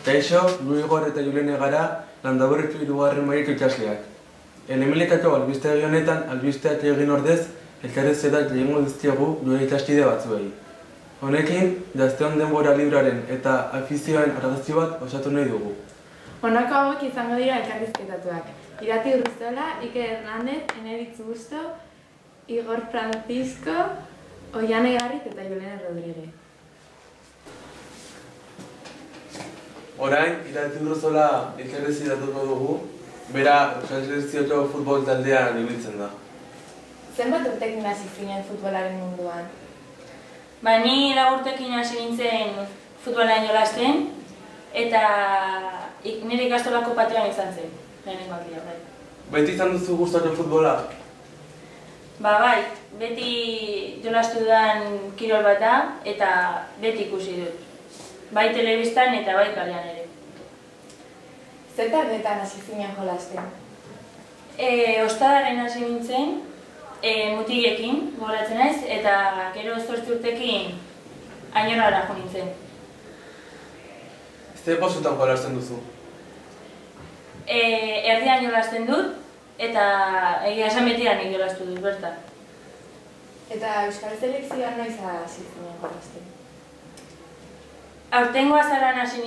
Kaixo, Igor eta Julene gara, Landaberritu 3. mailako ikasleak. Hemenetako albistegi honetan, albisteak egin ordez, elkarrizketak egingo dizkiegu duen ikaskide batzuei. Honekin, gazteon denbora librearen eta afizioen argazki bat osatu nahi dugu. Honako hauek izango dira elkarrizketatuak. Irati Urrizola, Iker Hernández, Eneritz Busto, Igor Francisco, Oiane Garrit eta Julene Rodríguez. Orain, Irati Urrizola elkarrizketatuko dugu, bera Euskal Selekzioko futbol taldean ibiltzen da. Zenbat urtekin hasi zinen futbolaren munduan? Ni 4 urtekin hasi nintzen futbolean jolasten, eta nire ikastolako patioan izan zen, lehenengoak dira. Beti izan duzu gustatu futbola? Bai, beti jolastu dudan kirol bat da, eta beti ikusi dut. Bai telebistan eta bai kalean ere. Zer taldetan hasi zinen jolasten? Ostadaren hasi nintzen, mutilekin gogoratzen naiz, eta gero 8 urtekin Ainorara jo nintzen. Zer postutan jolasten duzu? Erdian jolasten dut, eta egia esan betian jolastu dut bertan. Eta Euskal Selekzioan noiz hasi zinen jolasten? Aurtengo azaroan hasi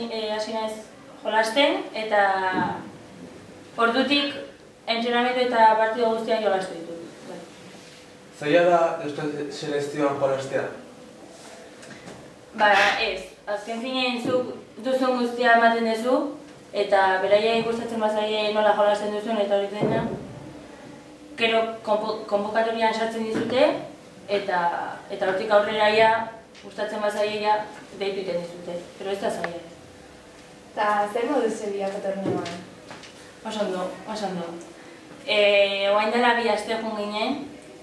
naiz jolasten, eta ordutik entrenamendu eta partido guztian jolastu ditut. Zaila da Euskal Selekzioan jolastea? Ez. Azken finean zuk duzun guztia ematen duzu, eta beraiei gustatzen bazaie nola jolasten duzun eta hori dena. Gero konbokatorian sartzen dizute, eta hortik aurrera gustatzen bazaie deitu egiten dizute, pero ez da zaila. Eta zer modu zebiako torneoan? Oso ondo. Oain dela 2 aste joan ginen,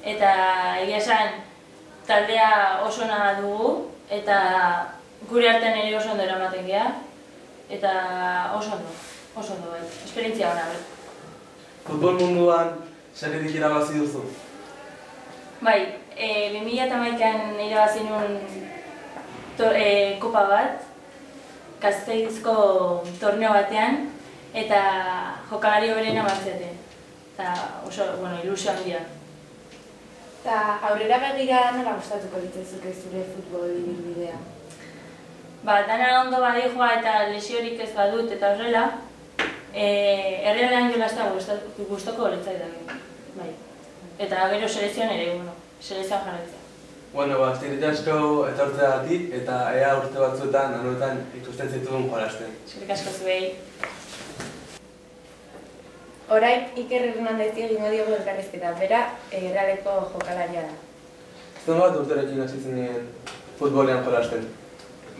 eta egia esan taldea oso ona dugu, eta gure artean ere oso ondo eramaten geha, eta oso ondo bai, esperientzia ona bai. Futbol munduan saririk irabazi duzu? Bai, 2011an irabazi nuen kopa bat, Gasteizko torneo batean, eta jokalari hoberena batzaten. Eta oso, ilusio handia. Eta aurrera begira nola gustatuko litzazuke zure futbol ibilbidea? Dana ondo badejoa eta lesiorik ez badut eta horrela, errealean jolaztea gustoko litzaidan. Bai. Eta gero selekzioan ere, selekzioan jarraitzea. Eskerrik asko etortzeagatik eta ea urte batzuetan anuetan ikusten zituen jolasten. Eskerrik asko zuei. Orain Iker Hernandezi egingo diogu elkarrizketa, bera Errealeko jokalaria da. Zenbat urterekin hasi zinen futbolean jolasten?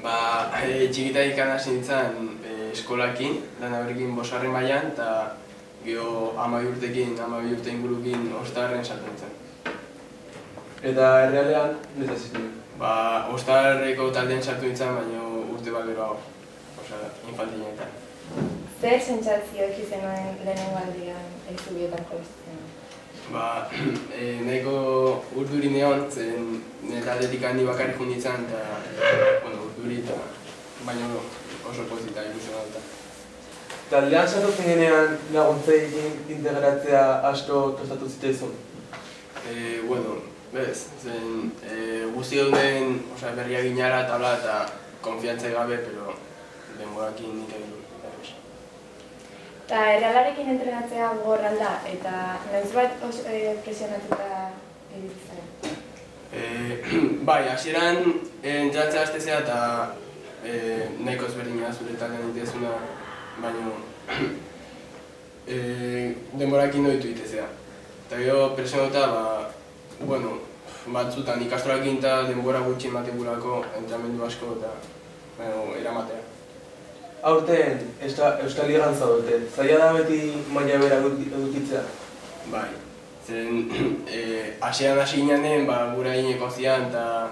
Txikitatik hasi nintzen eskolakin, Landaberrikin 5. mailan, eta gero 12 urte ingurukin Ostadarren sartu nintzen. Eta Errealean, noiz hasi zinen? Ostadarreko taldean sartu nintzen, baina urte bat geroago, infantilenetan. Zer sentsazio zenuen lehenengo aldian zubietan jolasten? Nahiko urduri neon, zen nire taldetik handi bakarrik joan nintzen, eta urduri eta baina oso pozita ilusionatuta. Taldean sartu zinenean laguntzei integratzea asko kostatu zitzaizun? Bez, zen guzti duen berria ginara eta konfiantzai gabe, pero denborakin nik egin dut. Eta Errealarekin entrenatzea gogorra da, eta noiz bat presionatuta ibiltzen? Hasieran entrenatzea hastezea eta nahiko ezberdina zure taldean ditezuna, baina denborakin doitu itezea. Eta gero presionatuta, batzutan ikastorakin eta denbora gutxi emategurako entrenamendu asko eta eramatea. Aurten Euskal Ligan zaudete, zaila da beti maila bera edukitzea? Bai, zen hasieran hasi ginen gura egineko zian eta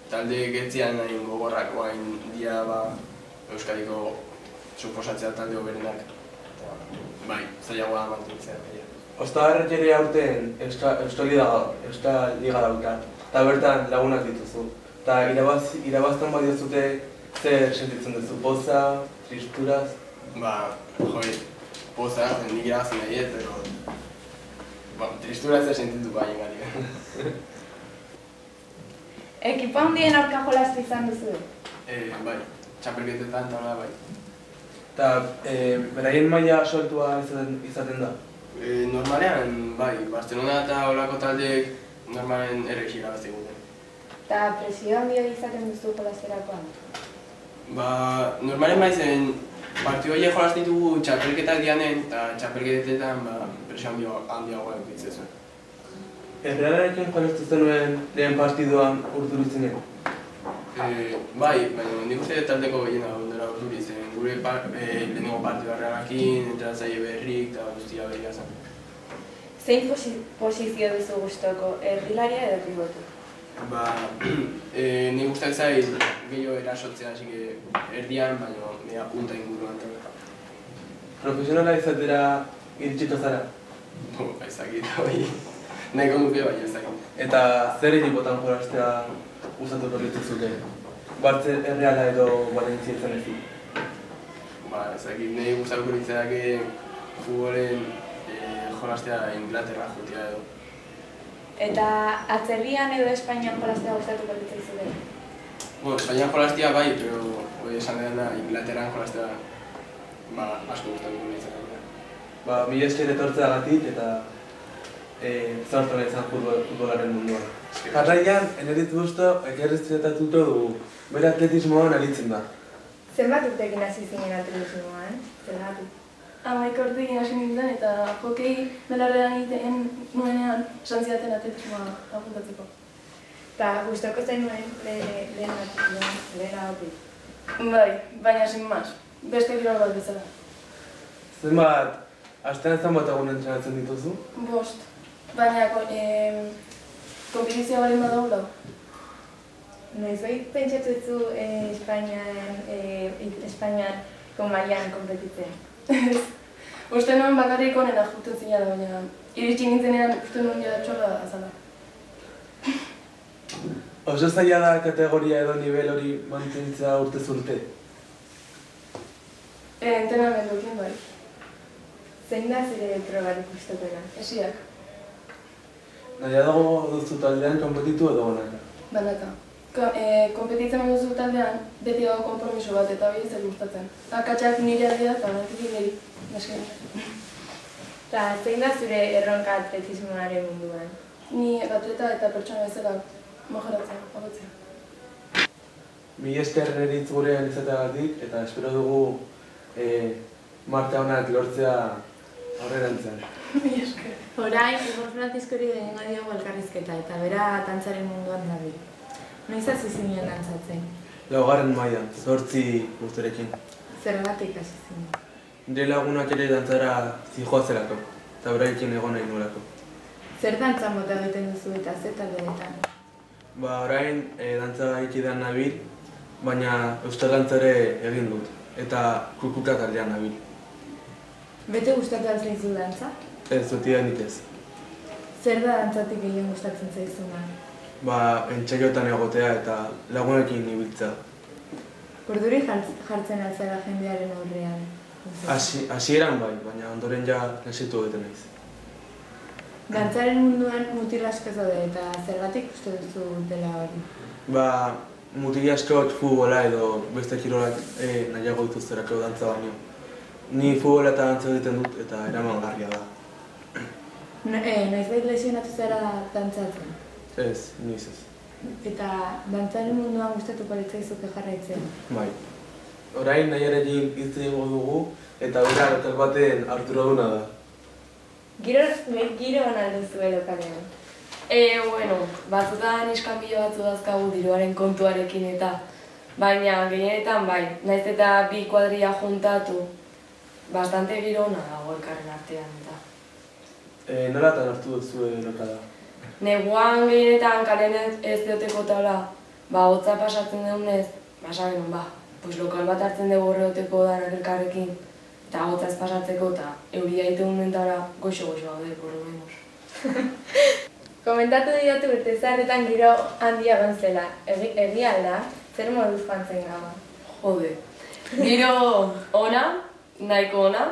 talde getzian nahi gogorrak guain dira Euskadiko suposatzea talde hoberenak. Bai, zailagoa mantentzea. Ostadarrek ere aurten Euskal Liga dauka, eta bertan lagunak dituzu. Eta irabazten badiozute Zer sentitzen duzu, poza, tristuraz? Ba, joi, poza, nik irabazi nahi ez, pero... Tristura ez sentitu bai ingari. Ekipa handien aurka jolastu izan duzu? Bai, txapelketetan eta hola bai. Eta beraien maila soltua izaten da? Normalean, bai, Barcelona eta holako taldeek normalen errex irabazte guten. Eta presio handia izaten duzu jolasterakoan? Ba, normalen baizen, partidu horiek jolazten ditugu txapelketak dianen, eta txapelketetan presio handiagoa edukitzen zuen. Errealarekin jolastu zenuen lehen partiduan urduritzen? Bai, baina nik uste taldeko gehiena ondera urduritzen. Gure lehenengo partidua Realarekin, entratzaile berrik eta guztia berria zen. Zein posizio duzu gustoko, erdilaria edo pivotu? Ba, nik uste zait gehiago erasotzea, erdian, baina mea punta inguruan. Profesionala izatera iritsiko zara? Ezakit, hori. Nahiko nuke bai ezakit. Eta zer ekipotan jolastea gustatuko lituzke? Bartze Erreala edo Valentzia izan ezik? Ba, ezakit, nahi gustatuko litzaidake futbolen jolastea Inglaterra jotea edo. Eta atzerrian edo Espainian jolastea gustatuko litzaizuke? Espainian jolastea bai, pero esan dena Inglaterran jolastea asko gustatuko litzaidake. Ba, mila esker etortzeagatik eta zartu nahi izan futbolaren munduan. Jarraian, Eneritz Busto ekarriztretatuko dugu. Bere atletismoan aritzen da. Zenbat urtekin hasi zinen atletismoan? Zergatik? 11 urtekin hasi nintzen eta hokei belarrean egiten nuenean esan zidaten atletismoa apuntatzeko. Eta gustoko zenuen lehen hautik? Bai, baina sin mas. Beste kirol bat bezala. Zenbat, astean zenbat egun entrenatzen dituzu? 5. Baina konpetizioa balin badago lau. Noiz pentsatu zu Espainian mailan konpetitzen? Uste nuen bakarrik onena juten zina da, baina iritsi nintzenean uste nuen jada txorra azala. Oso zaila da kategoria edo nivel hori mantentzea urtez urte? Entrenamenduekin bai. Zein da zure probarik gustatuena? Esiak. Nahiago duzu taldean konpetitu edo banaka? Banaka. Konpetitzen duzu taldean, beti dago konpromiso bat eta hori zer gustatzen. Akatsak nire aldea eta bantik niri. Eta zein da zure erronka atletismoaren munduan? Ni atleta eta pertsona bezala mojoratzea, agotzea. Mila esker Eneritz gurean izateagatik eta espero dugu marka onak lortzea aurrerantzean. Mila esker. Orain, Igor Franciscori egingo diogu elkarrizketa eta bera dantzaren munduan dabil. Noiz hasi zinen dantzatzen? 9. mailan, 8 urterekin. Zergatik hasi zinen? Nire lagunak ere dantzara zijoazelako, eta beraiekin egon nahi nolako. Zer dantza mota egiten duzu eta zer taldeetan? Ba, orain dantza ikidean nabil, baina euskal dantzare egin dut, eta kukuka taldean nabil. Bete gustatu altzaizu dantza? Ez, betidanik ez. Zer da dantzatik gehien gustatzen zaizuna? Ba, entxaiotan egotea eta lagunekin ibiltzea. Urduri jartzen altzara jendearen aurrean? Hasieran bai, baina ondoren ja lesitu egiten naiz. Dantzaren munduan mutil asko daude eta zergatik uste duzu dela hori? Ba, mutil askok futbola edo beste kirolak nahiago dituzterako dantza baino. Ni futbola eta dantza egiten dut eta eramangarria da. Noizbait lesionatu zara dantzatzen? Ez, niz ez. Eta dantzaren munduan gustatuko litzaizuke jarraitzen? Bai. Orain nahiarekin hitz egingo dugu eta bera lokal baten arduraduna da. Giro ona duzu lokalean? Batzutan iskanbilo batzu dazkagu diruaren kontuarekin eta baina gehienetan bai, naiz eta bi kuadria juntatu bastante giro ona dago elkarren artean eta. Nolatan hartu duzu lokala? Neguan gehienetan kalen ez dioteko taula, hotza pasatzen dugunez, saben, lokal bat hartzen dugu horreoteko danak elkarrekin, eta hotza ez pasatzeko eta euria egiten duen taula goxo-goxo gaude, por lo menos. Komentatu didatu urte zaharretan giro handia egon zela. Egia alda, zer moduz joan zen gaua? jode. Gero ona, nahiko ona,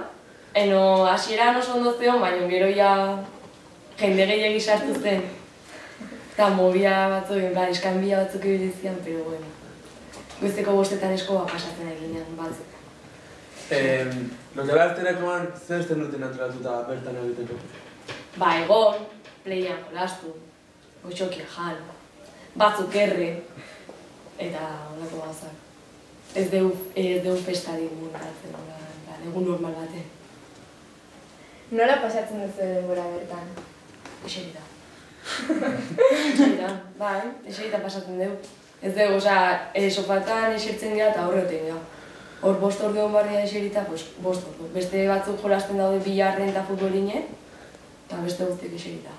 hasieran oso ondo zeon, baina gero ja jende gehiagi sartu zen. Eta mobia batzuk, eskanbia batzuk ebilizian, pero bueno. Goizeko 5etan eskoa pasatzen eginean batzuk. Lokalazterakoan zer zen duten antolatuta bertan egiteko? Ba, egon, playan jolastu, goxokia jan, batzuk erre, eta holako gauzak. Ez deu festarik muntatzen, egun normal baten. Nola pasatzen duzu denbora bertan? Eserita. Eserita, bai, eserita pasatzen dugu. Ez dugu, sofatan esertzen gara eta horreoten gara. Hor 5 ordu barria eserita, 5 ordu. Beste batzuk jolasten daude bilarren eta futbolinen, eta beste guztiek eserita.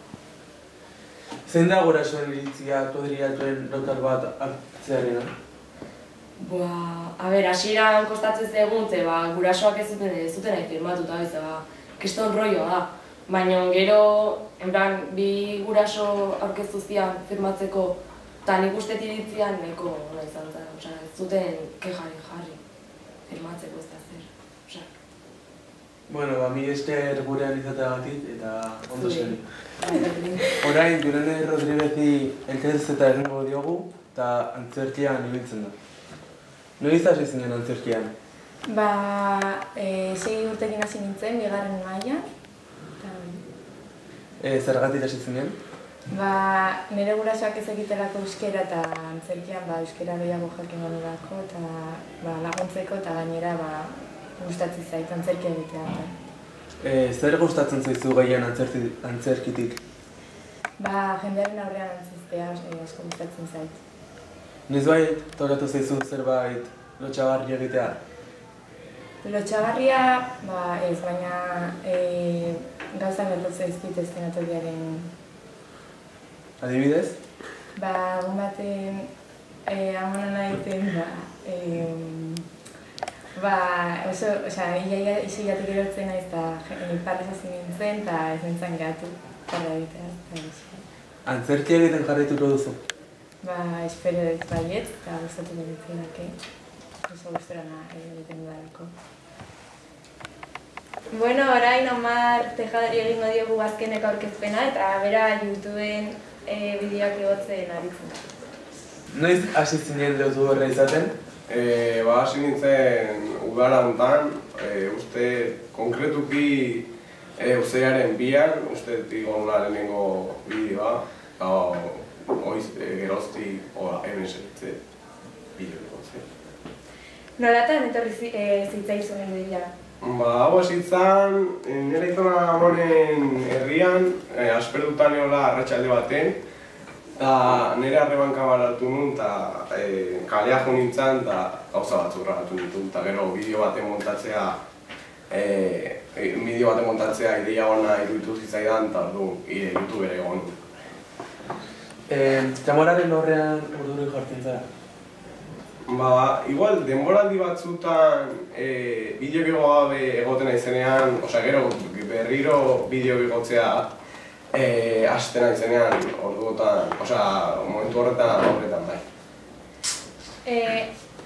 Zein da gurasoen iritzia kuadrilatuen lokal bat hartzearena? Hasieran kostatzen zegoen, gurasoak ez zuten nahi firmatuta, kriston rolloa da. Baina gero, bi guraso aurkeztu zian firmatzeko, eta nik uste iritzian nahiko ona izan zen, ez zuten kexari jarri firmatzeko ez da zer. Bueno, mi esker gurean izateagatik eta ondo segi. Orain, Julene Rodriguezi elkarrizketa egingo diogu eta antzerkian ibiltzen da. Noiz hasi zinen antzerkian? 6 urtekin hasi nintzen, 2. mailan. Zergatik hasi zinen? Nire gurasoak ez egitelako euskera eta antzerkian euskera gehiago jakingo nolako eta laguntzeko eta gainera gustatzen zait antzerkia egitea. Zer gustatzen zaizu gehien antzerkitik? Jendearen aurrean antzistea asko gustatzen zait. Noizbait tokatu zaizu zerbait lotsagarria egitea? Lotsagarria, ez, baina gauza gertatzen zaizkit eszenatokiaren. Adibidez? Egun baten amonan egiten, isigatik erotzen naiz eta parrez hasi nintzen eta ez nintzen gatu parra egitea. Antzerkia egiten jarraituko duzu? Espero dut baiet eta gustatuko ditzenake. Oso gustorana egiten dudalako. Bueno, orain Omar Tejadari egingo diogu azkeneko aurkezpena eta bera YouTubeen bideoak igotzen aritzen da. Noiz hasi zinen youtuberra izaten? Hasi nintzen udara hontan, uste konkretuki uztailaren 2an, uste digona lehenengo bideoa, geroztik hemen segitzen bideo egotzen. Nolatan etorri zitzaizuen ideia? Hau ezitzan, nire izana amonen herrian, asperdutan eola arratsalde baten, eta nire arrebanka baratu nun, eta kalea jo nintzen, eta gauza batzuk grabatu nituen, eta gero bideo baten montatzea ideia ona iruditu zitzaidan, eta YouTubera egon. Txamoraren horrean urduri jartzen zara? Igual, denboraldi batzutan bideo gabe egoten naizenean, gero berriro bideo egotzea hasten naizenean orduotan, momentu horretan bai.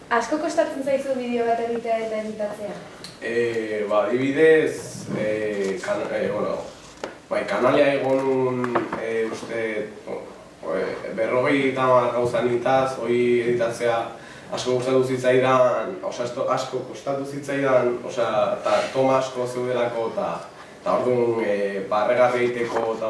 Asko kostatzen zaizu bideo bat egitea eta editatzea? Adibidez, kanalia egon uste 50 gauza nitaz, hori editatzea asko gustatu zitzaidan, asko kostatu zitzaidan, eta toma asko zeudelako, eta orduan barregarri egiteko eta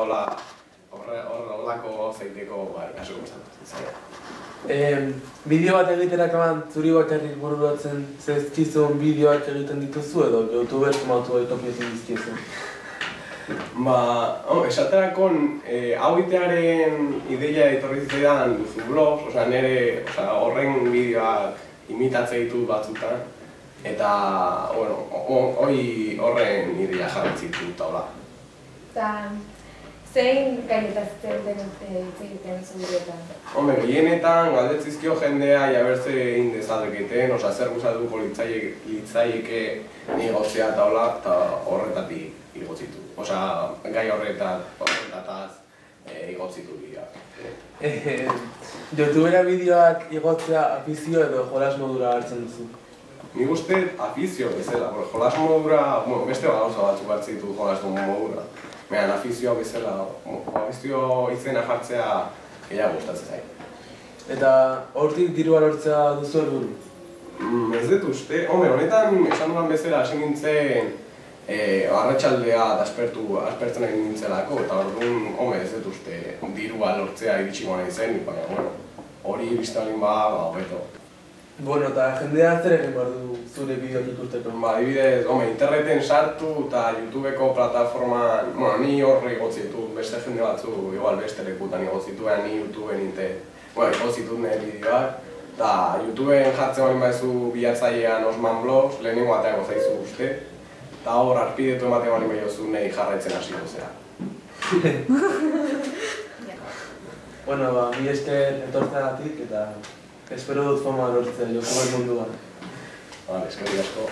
horrelako gauza egiteko asko gustatu zitzaidan. Bideo bat egiterakoan zuri bakarrik bururatzen zaizkizun bideoak egiten dituzu edo youtuber sumatu kopiatzen dizkiezu? Esaterakon, hau itearen ideia etorri zitzaidan duzu blogs, nire horren bideoak imitatzen ditut batzutan, eta horren ideia jarratzen ditut eta hola. Eta zein gainetatzen egiten zu bideotan? Gehienetan galdetzizkio jendea jabertze egin dezadeketen, zer gustatuko litzaieke negotzea eta hola, eta horretatik igotzitu. Gai horretaz igotzitu bideoak. YouTubera bideoak igotzea afizio edo jolas modura hartzen duzu? Nik uste afizio bezala, jolas modura, beste gauza batzuk hartzen ditu jolas modura. Baina afizio bezala, afizio izena jartzea gehiago gustatzen zait. Eta hortik dirua lortzea duzu helburu? Ez dut uste, honetan esan dudan bezala hasi nintzen arratsaldea aspertzen egin nintzelako, eta orduan, ez dut uste dirua lortzea iritsiko nahi zen, baina, hori iristen hobeto. Bueno, eta jendea zer egin behar du zure bideoak ikusteko? Adibidez, interneten sartu eta YouTubeko plataforman, ni horre igotzi ditut, beste jende batzu, igual beste lekutan igotzi ditut, ni YouTubeen igotzi ditut nire bideoak. Eta YouTubeen jartzen bali maizu bilatzailean Osman Vlogs, lehenengo bateako zaizu uste. Eta hor, arpidetu ematen bali maiozu nahi jarraitzen hasi gozea. Bueno, mi esker etortzeagatik eta espero dut fama lortzea YouTubeen munduan. Vale, eskerrik asko.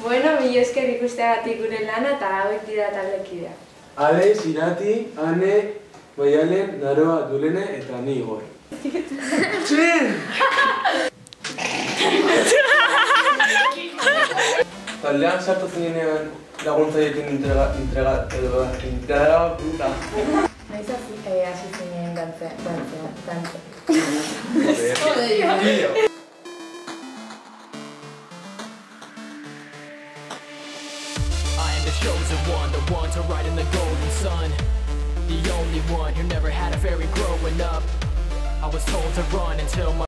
Bueno, mi esker ikusteagatik gure lana eta hauek dira taldekidea. Alex, Irati, Ane, Maialen, Naroa, Julene eta ni Igor. Txin! Taldean sartu zinean laguntzaiekin Naiz hasi zinen dantzea. The chosen one, the one to ride in the golden sun. The only one who never had a fairy growing up. I was told to run until my